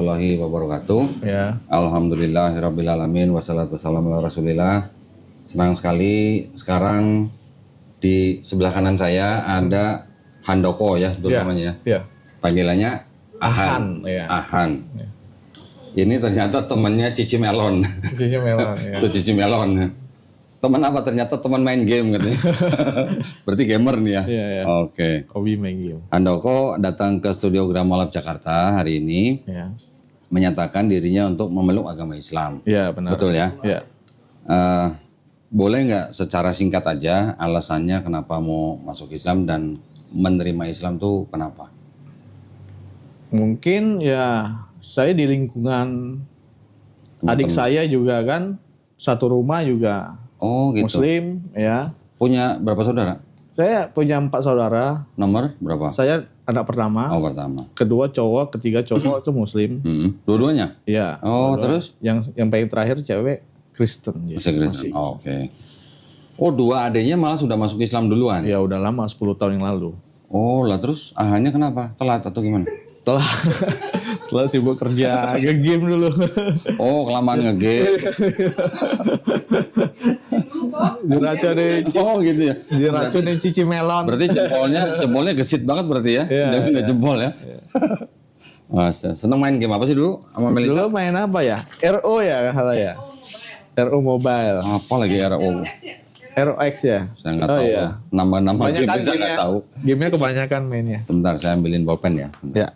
Warahmatullahi wabarakatuh. Ya. Alhamdulillahirrabbilalamin. Wassalatu wassalamu ala rasulillah. Senang sekali sekarang di sebelah kanan saya ada Handoko ya, betul namanya ya. Ya. Panggilannya Ahan. Ahan. Ya. Ahan. Ini ternyata temannya Cici Melon. Cici Melon. Ya. Itu Cici Melon. Teman apa? Ternyata teman main game katanya. Berarti gamer nih ya. Iya, iya. Oke. Hobi main game. Handoko datang ke studio Gramolab Jakarta hari ini Ya. menyatakan dirinya untuk memeluk agama Islam. Iya benar. Betul ya? Ya. Boleh nggak secara singkat aja alasannya kenapa mau masuk Islam dan menerima Islam tuh kenapa? Mungkin ya saya di lingkungan adik saya juga kan satu rumah juga Oh gitu. Muslim ya. Punya berapa saudara? Saya punya 4 saudara. Nomor berapa? Saya anak pertama. Oh pertama. Kedua cowok, ketiga cowok itu Muslim. Dua-duanya? Iya. Oh Kedua. terus? Yang paling terakhir cewek Kristen. Ya. Masih Kristen. Oh, oke. Oh dua adiknya malah sudah masuk Islam duluan? Ya udah lama 10 tahun yang lalu. Oh lah terus ahannya kenapa? Telat atau gimana? Telah sibuk kerja, nge-game dulu. Oh kelamaan nge-game. Diracunin, Oh gitu ya. diracunin Cici Melon. Berarti jempolnya gesit banget berarti ya? Iya, Udah pindah jempol ya? Masa, seneng main game apa sih dulu sama Melisa? Dulu main apa ya? RO ya salah ya? RO Mobile. Apa lagi RO? ROX ya? Saya nggak tahu. Iya. Nama-nama Banyak game kan saya nggak tahu. Gamenya kebanyakan mainnya. Bentar, saya ambilin bolpen ya. Ya.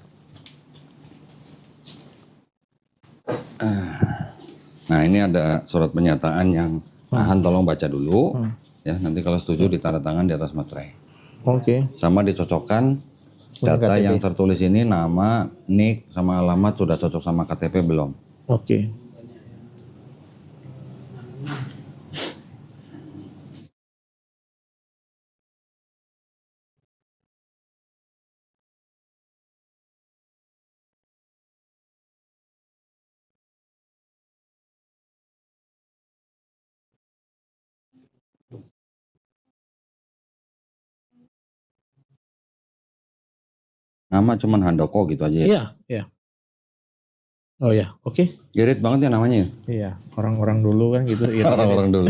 Nah ini ada surat pernyataan yang Ahan tolong baca dulu. Ya nanti kalau setuju ditanda tangan di atas materai. Oke. Sama dicocokkan data yang tertulis ini nama, nick, sama alamat sudah cocok sama KTP belum? Oke. Nama cuman Handoko gitu aja ya? Iya, iya. Oh ya, oke. Irit banget ya namanya. Iya, orang-orang dulu kan gitu. Orang-orang dulu.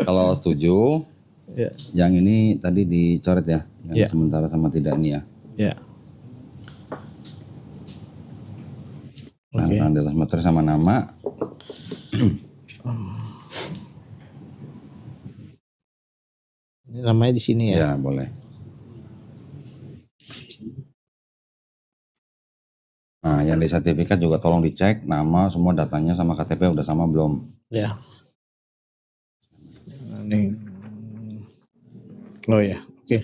Kalau setuju, Iya. yang ini tadi dicoret ya, yang Iya. sementara sama tidak ini ya. Iya. Tanda tangan di atas materai sama nama. Ini namanya di sini ya. Ya boleh. Nah yang di sertifikat juga tolong dicek nama semua datanya sama KTP udah sama belum? Ya. Ini. Oh ya, oke.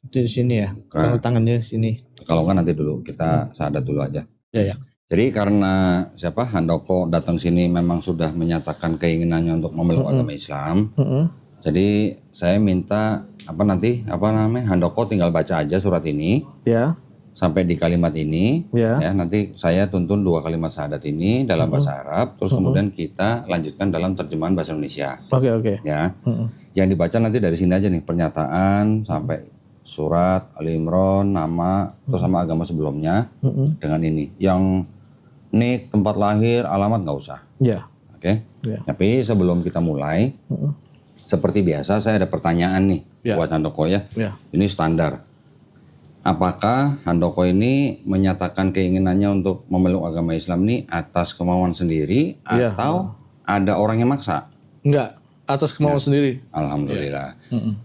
Itu di sini ya. Tanda tangannya di sini. Kalau enggak nanti dulu kita syahadat dulu aja. Ya, ya. Jadi karena siapa Handoko datang sini memang sudah menyatakan keinginannya untuk memeluk agama Islam. Jadi saya minta Handoko tinggal baca aja surat ini Ya. sampai di kalimat ini. Ya. Ya nanti saya tuntun 2 kalimat syahadat ini dalam bahasa Arab. Terus kemudian kita lanjutkan dalam terjemahan bahasa Indonesia. Oke, oke. Ya. Yang dibaca nanti dari sini aja nih pernyataan sampai surat Ali Imran, nama, terus sama agama sebelumnya dengan ini. Yang nick, tempat lahir, alamat nggak usah. Ya. Oke. Ya. Tapi sebelum kita mulai, seperti biasa saya ada pertanyaan nih Ya. buat Handoko ya. Ya. Ini standar. Apakah Handoko ini menyatakan keinginannya untuk memeluk agama Islam ini atas kemauan sendiri Ya. atau ada orang yang maksa? Enggak, atas kemauan sendiri. Alhamdulillah.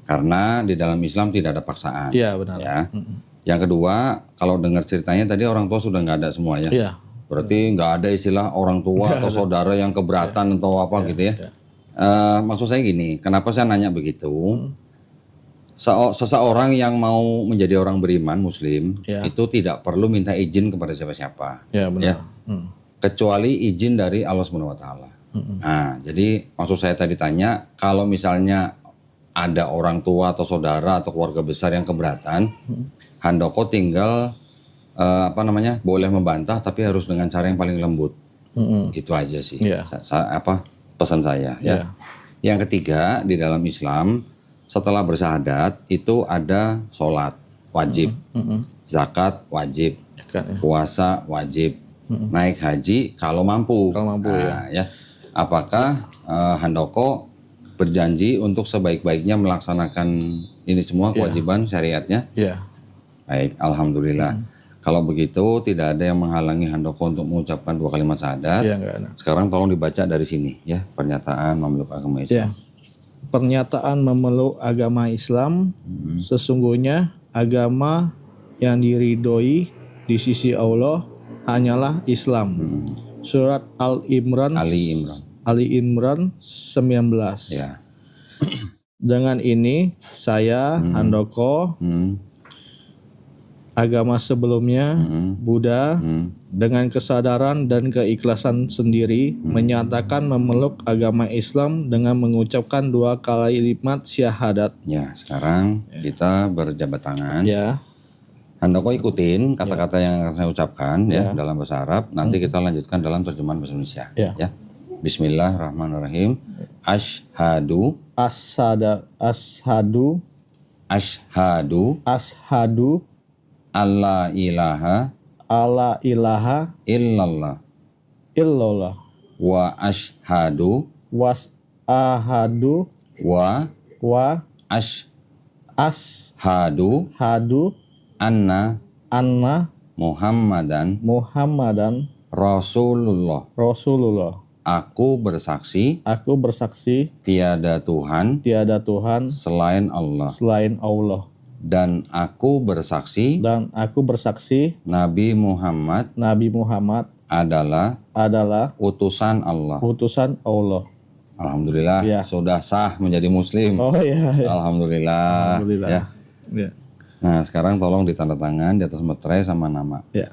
Karena di dalam Islam tidak ada paksaan. Iya, benar. Ya. Yang kedua, kalau dengar ceritanya tadi orang tua sudah nggak ada semua ya. Iya. Berarti nggak ada istilah orang tua atau saudara yang keberatan atau apa gitu ya. Maksud saya gini, kenapa saya nanya begitu? Seseorang yang mau menjadi orang beriman Muslim itu tidak perlu minta izin kepada siapa-siapa. Ya, benar. Ya. Kecuali izin dari Allah Subhanahu wa taala. Nah, jadi maksud saya tadi tanya, kalau misalnya ada orang tua atau saudara atau keluarga besar yang keberatan, Handoko tinggal boleh membantah tapi harus dengan cara yang paling lembut. Gitu aja sih. Iya. Pesan saya ya. Yang ketiga di dalam Islam setelah bersyahadat itu ada sholat wajib, zakat wajib, puasa wajib, naik haji kalau mampu. Kalau mampu, ya. Apakah Handoko berjanji untuk sebaik-baiknya melaksanakan ini semua kewajiban syariatnya? Ya. Baik, alhamdulillah. Kalau begitu tidak ada yang menghalangi Handoko untuk mengucapkan 2 kalimat syahadat. Iya, enggak ada. Sekarang tolong dibaca dari sini ya, pernyataan memeluk agama Islam. Ya. Pernyataan memeluk agama Islam, sesungguhnya agama yang diridhoi di sisi Allah hanyalah Islam. Surat Al-Imran Ali Imran 19. Ya. Dengan ini saya Handoko, agama sebelumnya Buddha, dengan kesadaran dan keikhlasan sendiri menyatakan memeluk agama Islam dengan mengucapkan 2 kalimat syahadat. Ya, sekarang kita berjabat tangan. Ya. Handoko ikutin kata-kata yang akan saya ucapkan ya dalam bahasa Arab. Nanti kita lanjutkan dalam terjemahan bahasa Indonesia. Ya. Bismillahirrahmanirrahim. Ashhadu alla ilaha illallah illallah wa ashhadu wasahadu wa wa ashhadu hadu anna Muhammadan Rasulullah. Aku bersaksi tiada Tuhan selain Allah. Dan aku bersaksi Nabi Muhammad adalah utusan Allah. Alhamdulillah sudah sah menjadi muslim. Oh iya. Alhamdulillah. Ya. Ya. Nah, sekarang tolong ditanda tangan di atas meterai sama nama. Ya.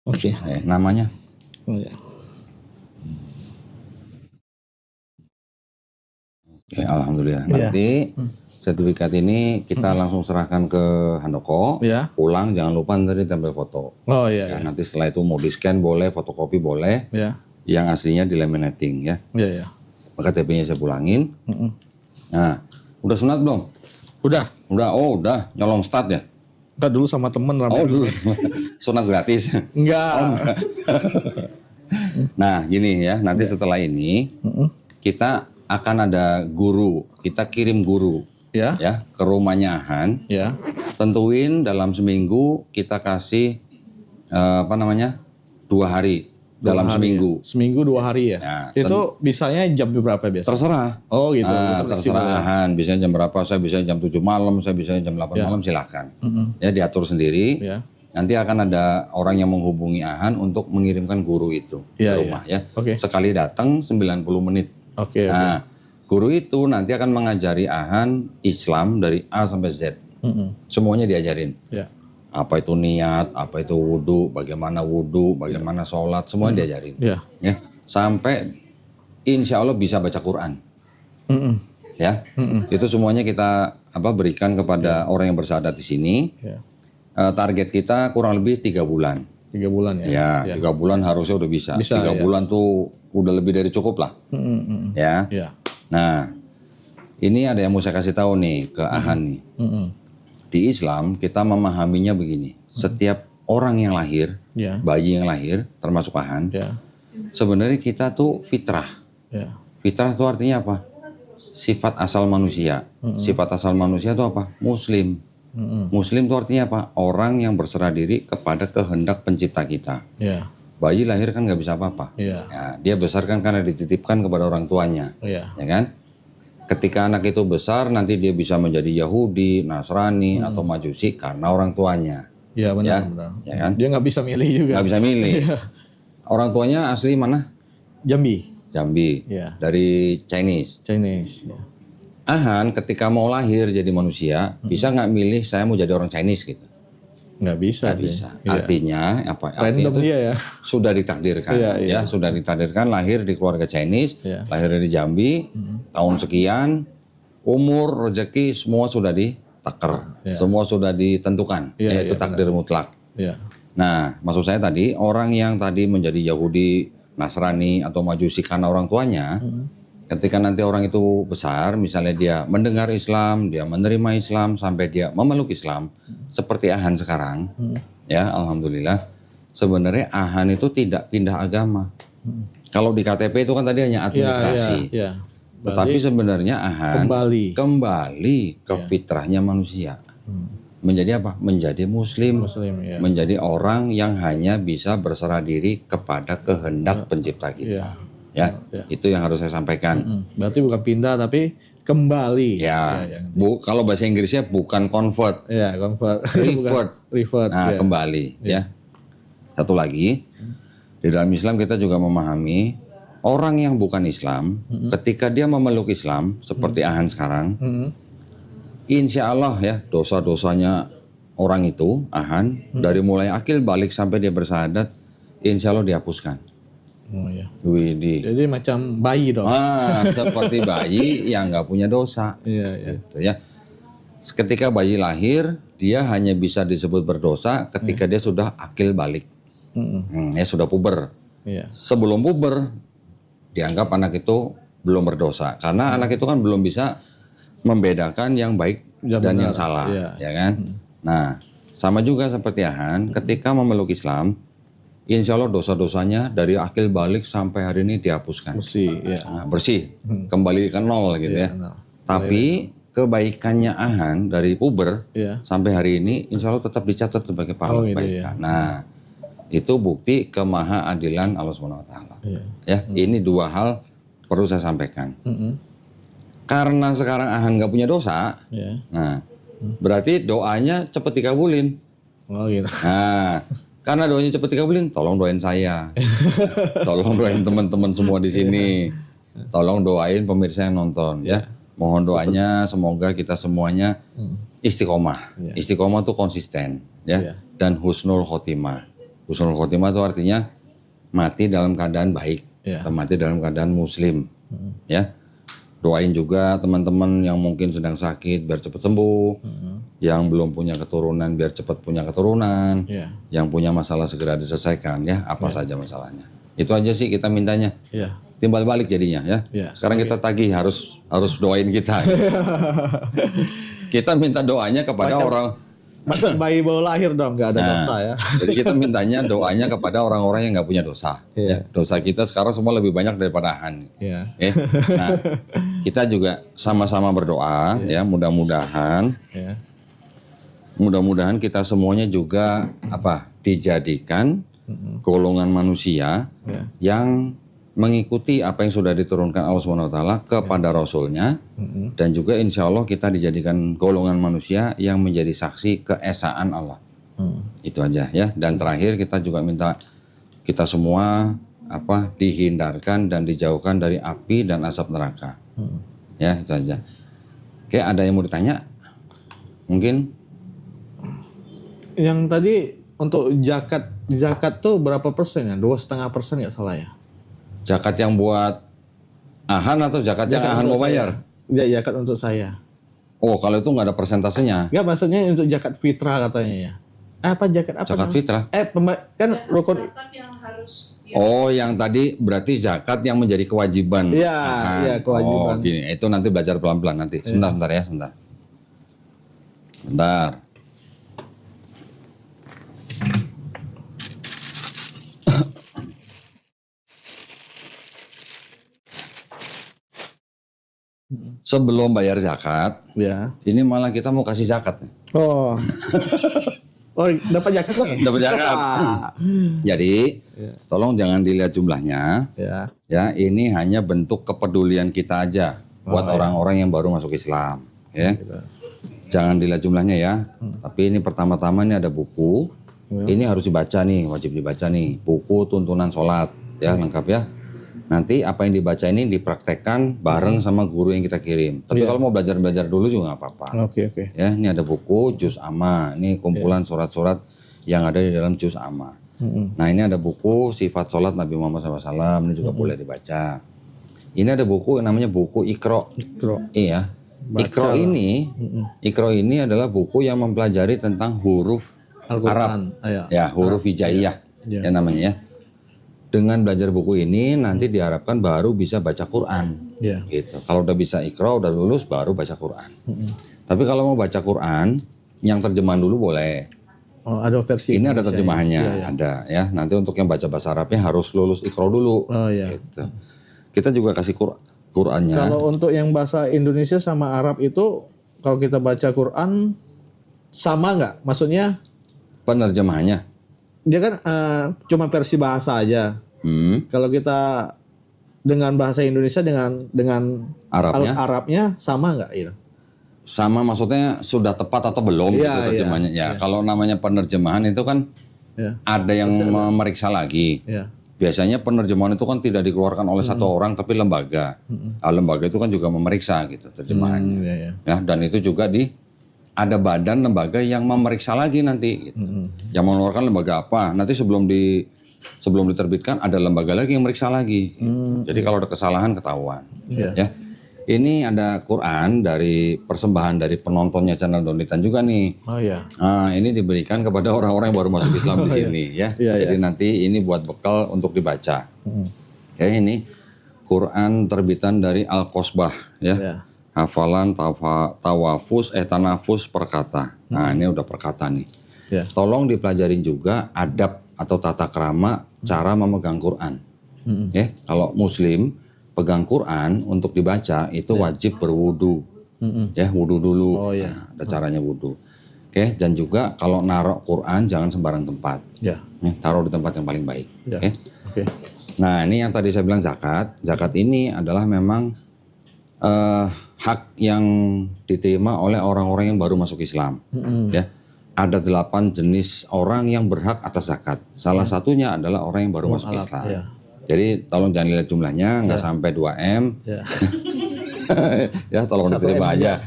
Oke. Namanya? Oh, ya. Oke, alhamdulillah. Nanti sertifikat ini kita langsung serahkan ke Handoko. Ya. Pulang jangan lupa nanti tempel foto. Oh iya. Nanti setelah itu mau di-scan boleh, fotokopi boleh. Ya. Yang aslinya di laminating ya. Iya. Maka KTP-nya saya pulangin. Nah, udah sunat belum? Udah. Udah. Nyolong start ya? Enggak, dulu sama temen ramai. Dulu. Sunat gratis. Enggak. Nah, gini ya. Nanti setelah ini kita akan ada guru. Kita kirim guru Ya. ke rumahnya Ahan. Ya. Tentuin dalam seminggu kita kasih 2 hari. Dalam seminggu. Seminggu 2 hari ya. Ya, Itu bisanya jam berapa biasa? Terserah. Oh gitu. Terserah Ahan. Biasanya jam berapa, saya bisa jam 7 malam, saya bisa jam 8 malam, silahkan. Ya, diatur sendiri. Ya. Nanti akan ada orang yang menghubungi Ahan untuk mengirimkan guru itu ke rumah ya. Oke. Sekali datang 90 menit. Oke. Nah, guru itu nanti akan mengajari Ahan Islam dari A sampai Z. Semuanya diajarin. Ya. Apa itu niat, apa itu wudhu, bagaimana sholat, semua diajarin. Ya. Ya, sampai insya Allah bisa baca Quran. Ya, itu semuanya kita berikan kepada orang yang bersyahadat di sini. Ya. Target kita kurang lebih 3 bulan. 3 bulan ya. Ya, 3 bulan harusnya udah bisa. 3 ya. bulan tuh udah lebih dari cukup lah. Ya. Ya. Nah, ini ada yang mau saya kasih tahu nih ke Ahan nih. Di Islam kita memahaminya begini. Setiap orang yang lahir, bayi yang lahir, termasuk Ahan, sebenarnya kita tuh fitrah. Ya. Fitrah itu artinya apa? Sifat asal manusia. Sifat asal manusia itu apa? Muslim. Muslim itu artinya apa? Orang yang berserah diri kepada kehendak pencipta kita. Ya. Bayi lahir kan nggak bisa apa-apa. Ya. Ya, dia besar kan karena dititipkan kepada orang tuanya. Ya. Ya kan? Ketika anak itu besar nanti dia bisa menjadi Yahudi, Nasrani atau Majusi karena orang tuanya. Ya benar. Ya kan? Dia nggak bisa milih juga. Nggak bisa milih. Orang tuanya asli mana? Jambi. Ya. Dari Chinese. Ya. Ahan ketika mau lahir jadi manusia bisa nggak milih saya mau jadi orang Chinese gitu? Nggak bisa Nggak sih. bisa. Ya. Artinya apa? Random itu dia ya. sudah ditakdirkan. Ya, sudah ditakdirkan lahir di keluarga Chinese, lahir dari Jambi, tahun sekian, umur, rezeki semua sudah ditaker, semua sudah ditentukan, yaitu takdir mutlak. Ya. Nah, maksud saya tadi orang yang tadi menjadi Yahudi, Nasrani atau Majusi karena orang tuanya, Ketika nanti orang itu besar, misalnya dia mendengar Islam, dia menerima Islam, sampai dia memeluk Islam, seperti Ahan sekarang, ya alhamdulillah, sebenarnya Ahan itu tidak pindah agama. Kalau di KTP itu kan tadi hanya administrasi, Ya. tetapi sebenarnya Ahan kembali ke fitrahnya manusia. Menjadi apa? Menjadi Muslim, Muslim, ya. menjadi orang yang hanya bisa berserah diri kepada kehendak pencipta kita. Ya, itu yang harus saya sampaikan. Berarti bukan pindah tapi kembali. Ya, kalau bahasa Inggrisnya bukan convert, Ya, convert. revert. Nah, kembali. Ya. Satu lagi, di dalam Islam kita juga memahami orang yang bukan Islam, ketika dia memeluk Islam seperti Ahan sekarang, insya Allah ya dosa-dosanya orang itu Ahan dari mulai akil balik sampai dia bersyahadat, insya Allah dihapuskan. Oh ya. Widih. Jadi macam bayi dong. Seperti bayi yang nggak punya dosa. Iya. Gitu ya. Ketika bayi lahir, dia hanya bisa disebut berdosa ketika dia sudah akil balik. Ya sudah puber. Iya. Sebelum puber, dianggap anak itu belum berdosa. Karena anak itu kan belum bisa membedakan yang baik dan yang salah. Ya kan? Nah, sama juga seperti Ahan, ketika memeluk Islam, insya Allah dosa-dosanya dari akil balik sampai hari ini dihapuskan. Bersih, ya. Nah, bersih, kembali ke nol gitu ya. Tapi kebaikannya Ahan dari puber sampai hari ini, insya Allah tetap dicatat sebagai pahala kebaikan. Nah, itu bukti kemahaadilan Allah SWT. Ya, ini dua hal perlu saya sampaikan. Karena sekarang Ahan nggak punya dosa, nah berarti doanya cepat dikabulin. Oh gitu. Nah, karena doanya cepat dikabulin, tolong doain saya, tolong doain teman-teman semua di sini, tolong doain pemirsa yang nonton ya. Mohon doanya semoga kita semuanya istiqomah. Istiqomah itu konsisten ya, dan husnul khotimah. Husnul khotimah itu artinya mati dalam keadaan baik, mati dalam keadaan muslim, ya. Doain juga teman-teman yang mungkin sedang sakit biar cepat sembuh. Yang belum punya keturunan biar cepat punya keturunan, yang punya masalah segera diselesaikan ya, apa saja masalahnya. Itu aja sih kita mintanya. Timbal balik jadinya ya. Sekarang kita tagih harus doain kita. Kita minta doanya kepada Macam bayi baru lahir dong, nggak ada dosa ya. Jadi kita mintanya doanya kepada orang-orang yang nggak punya dosa. Ya. Dosa kita sekarang semua lebih banyak daripada Ahan. Nah, kita juga sama-sama berdoa ya, mudah-mudahan kita semuanya juga dijadikan golongan manusia yang mengikuti apa yang sudah diturunkan Allah SWT kepada Rasulnya, dan juga insya Allah kita dijadikan golongan manusia yang menjadi saksi keesaan Allah. Itu aja ya. Dan terakhir kita juga minta kita semua dihindarkan dan dijauhkan dari api dan asap neraka. Ya itu aja. Oke, ada yang mau ditanya? Mungkin? Yang tadi untuk zakat tuh berapa persen ya? 2,5% nggak salah ya? Zakat yang buat Ahan atau zakat yang Ahan mau bayar? Ya, zakat untuk saya. Oh, kalau itu nggak ada persentasenya? Nggak, maksudnya untuk zakat fitrah katanya ya. Zakat apa? Zakat fitrah? Kan rukun. Zakat yang harus. Oh, yang tadi berarti zakat yang menjadi kewajiban. Iya, kewajiban. Oh, gini, itu nanti belajar pelan-pelan nanti. Sebentar ya, sebentar. Sebelum bayar zakat, ini malah kita mau kasih zakat nih. Oh, dapat zakat nih? Dapat zakat. Jadi, tolong jangan dilihat jumlahnya. Ya, ini hanya bentuk kepedulian kita aja buat orang-orang yang baru masuk Islam. Ya, jangan dilihat jumlahnya ya. Tapi ini pertama-tama ini ada buku. Ini harus dibaca nih, wajib dibaca nih. Buku tuntunan sholat, ya lengkap ya. Nanti apa yang dibaca ini dipraktekkan bareng sama guru yang kita kirim. Tapi kalau mau belajar-belajar dulu juga nggak apa-apa. Oke. Ya, ini ada buku Juz Amma. Ini kumpulan surat-surat yang ada di dalam Juz Amma. Nah, ini ada buku Sifat Sholat Nabi Muhammad SAW. Ini juga boleh dibaca. Ini ada buku yang namanya buku Iqra. Iya. Iqra ini adalah buku yang mempelajari tentang huruf Arab. Ya, huruf hijaiyah. Ya namanya ya. dengan belajar buku ini nanti diharapkan baru bisa baca Quran. Ya. Gitu. Kalau udah bisa Iqra, udah lulus baru baca Quran. Tapi kalau mau baca Quran, yang terjemahan dulu boleh. Oh, ada versi Ini ada Indonesia terjemahannya, ya. Iya, iya. ada ya. Nanti untuk yang baca bahasa Arabnya harus lulus Iqra dulu. Oh ya. Gitu. Kita juga kasih Qurannya. Kalau untuk yang bahasa Indonesia sama Arab itu, kalau kita baca Quran sama nggak? Maksudnya Penerjemahannya. dia kan cuma versi bahasa aja. Kalau kita dengan bahasa Indonesia dengan Arabnya. Arabnya sama nggak? Gitu? Sama maksudnya sudah tepat atau belum Iya, gitu terjemahannya. Ya, kalau namanya penerjemahan itu kan Ya. ada yang memeriksa lagi. Ya. Biasanya penerjemahan itu kan tidak dikeluarkan oleh satu orang tapi lembaga. Nah, lembaga itu kan juga memeriksa gitu terjemahannya. Ya, ya. Ya, dan itu juga ada badan lembaga yang memeriksa lagi nanti. Gitu. Yang mengeluarkan lembaga apa? Nanti sebelum diterbitkan ada lembaga lagi yang meriksa lagi. Jadi kalau ada kesalahan ketahuan. Iya. Ya. Ini ada Quran dari persembahan dari penontonnya channel Donitan juga nih. Oh ya. Nah, ini diberikan kepada orang-orang yang baru masuk Islam di sini ya. Iya, Jadi nanti ini buat bekal untuk dibaca. Ya ini Quran terbitan dari Al-Qosbah ya. Ya. Hafalan tanafus perkata. Nah, ini udah perkata nih. Ya. Tolong dipelajarin juga adab atau tata krama cara memegang Quran. Ya, kalau muslim pegang Quran untuk dibaca itu wajib berwudu. Ya, wudu dulu. Oh, ya. Nah, ada caranya wudu. Oke, dan juga kalau naruh Quran jangan sembarang tempat. Ya. Ya, taruh di tempat yang paling baik. Ya. Oke. Oke. Nah, ini yang tadi saya bilang zakat. Zakat ini adalah memang hak yang diterima oleh orang-orang yang baru masuk Islam. Ya, ada 8 jenis orang yang berhak atas zakat. Salah satunya adalah orang yang baru masuk Islam. Ya. Jadi tolong jangan lihat jumlahnya, nggak sampai 2M. Ya. Ya, tolong diterima aja.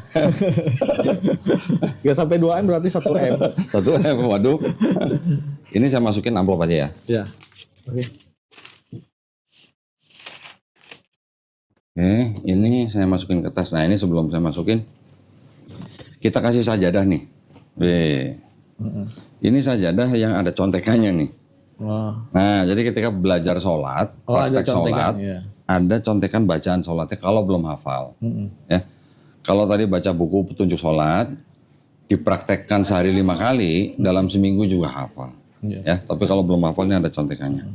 Gak sampai 2M berarti 1M. 1M, waduh. Ini saya masukin amplop aja ya. Ya. Oke. Oke, ini saya masukin ke tas. Nah, ini sebelum saya masukin, kita kasih sajadah nih. Ini sajadah yang ada contekannya nih. Wah. Nah, jadi ketika belajar sholat, Oh, ada praktek sholat, contekan, ya. ada contekan bacaan sholatnya kalau belum hafal. Ya, kalau tadi baca buku petunjuk sholat, dipraktekkan sehari 5 kali, dalam seminggu juga hafal. Ya, tapi kalau belum hafal ini ada contekannya.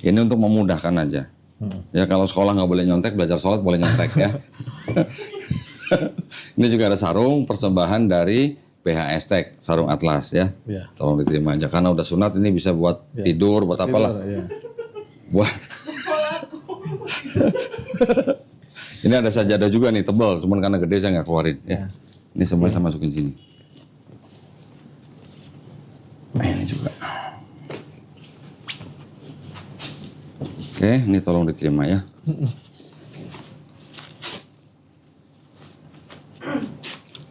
Ini untuk memudahkan aja. Ya, kalau sekolah nggak boleh nyontek, belajar sholat boleh nyontek ya. Ini juga ada sarung persembahan dari PHS Tech, sarung atlas ya. Ya. Tolong diterima aja karena udah sunat, ini bisa buat tidur, buat apalah. Ya. Buat ini ada sajadah juga nih tebal, cuman karena gede saya nggak keluarin ya. Ini semua saya masukin sini. Nah, ini juga. Oke, ini tolong diterima ya.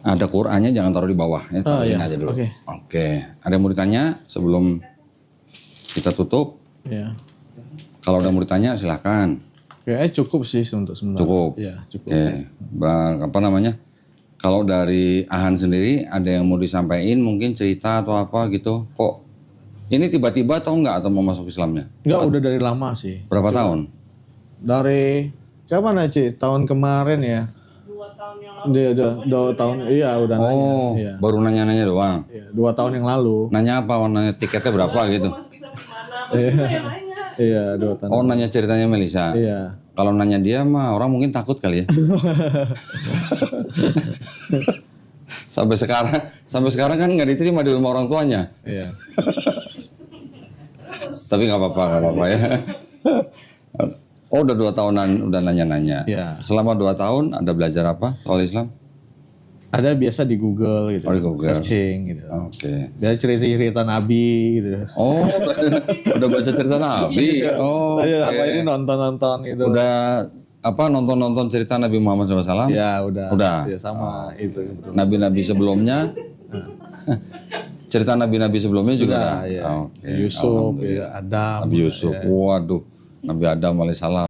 Ada Qur'annya jangan taruh di bawah ya, taruhin aja dulu. Oke. Ada yang mau ditanya sebelum kita tutup? Ya. Kalau ada mau ditanya silakan. Kayaknya cukup sih untuk sementara. Cukup. Ya, cukup. Oke. Apa namanya? Kalau dari Ahan sendiri ada yang mau disampaikan, mungkin cerita atau apa gitu? Kok ini tiba-tiba atau enggak atau mau masuk Islamnya? Enggak, udah dari lama sih. Berapa tahun? Dari kapan aja? Tahun kemarin ya. 2 tahun yang lalu. Dia udah 2 tahun. Iya, udah nanya. Oh, Iya. baru nanya-nanya doang. Iya, 2 tahun yang lalu. Nanya apa? Nanya tiketnya berapa gitu? Masuk Islam gimana? Maksudnya yang nanya. Iya, 2 tahun. Oh, nanya ceritanya Melisa. Iya. Kalau nanya dia mah orang mungkin takut kali ya. sampai sekarang kan nggak diterima di rumah orang tuanya. Iya. Tapi nggak apa-apa ya. Oh, udah 2 tahunan udah nanya-nanya. Iya. Selama 2 tahun ada belajar apa soal Islam? Ada biasa di Google gitu. Oh, di Google. Searching gitu. Oke. Biasa cerita-cerita Nabi gitu. Oh, udah baca cerita Nabi. Oh, Saya oke. apa ini nonton-nonton gitu. Udah apa nonton cerita Nabi Muhammad SAW? Ya, udah. Udah. Ya, sama itu betul. Nabi-nabi sebelumnya. Cerita nabi-nabi sebelumnya juga ada. Ya. Oke. Yusuf, Alhamdulillah. ya, Adam. Nabi Yusuf. Waduh. Nabi Adam alaihissalam.